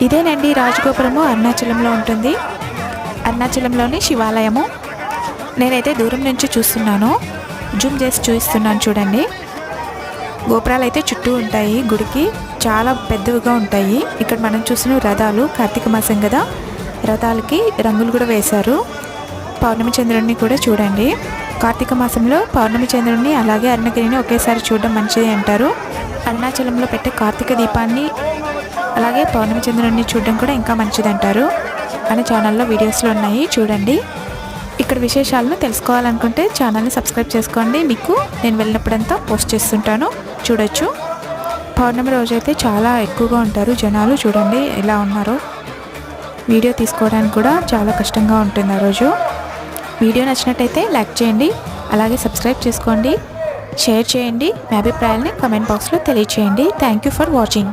ఇదేనండి రాజగోపురము, అరుణాచలంలో ఉంటుంది. అరుణాచలంలోని శివాలయము. నేనైతే దూరం నుంచి చూస్తున్నాను, జూమ్ చేసి చూపిస్తున్నాను చూడండి. గోపురాలు అయితే చుట్టూ ఉంటాయి, గుడికి చాలా పెద్దవిగా ఉంటాయి. ఇక్కడ మనం చూసిన రథాలు, కార్తీక మాసం కదా, రథాలకి రంగులు కూడా వేశారు. పౌర్ణమి చంద్రుడిని కూడా చూడండి. కార్తీక మాసంలో పౌర్ణమి చంద్రుడిని అలాగే అరుణగిరిని ఒకేసారి చూడడం మంచిది అంటారు. అరుణాచలంలో పెట్టే కార్తీక దీపాన్ని అలాగే పౌర్ణమి చంద్రుడిని చూడడం కూడా ఇంకా మంచిది అంటారు. మన ఛానల్లో వీడియోస్లో ఉన్నాయి, చూడండి. ఇక్కడ విశేషాలను తెలుసుకోవాలనుకుంటే ఛానల్ని సబ్స్క్రైబ్ చేసుకోండి. మీకు నేను వెళ్ళినప్పుడంతా పోస్ట్ చేస్తుంటాను, చూడొచ్చు. పౌర్ణమి రోజైతే చాలా ఎక్కువగా ఉంటారు జనాలు, చూడండి ఎలా ఉన్నారో. వీడియో తీసుకోవడానికి కూడా చాలా కష్టంగా ఉంటుంది ఆ రోజు. వీడియో నచ్చినట్టయితే లైక్ చేయండి, అలాగే సబ్స్క్రైబ్ చేసుకోండి, షేర్ చేయండి. మీ అభిప్రాయాలని కామెంట్ బాక్స్లో తెలియచేయండి. Thank you for watching.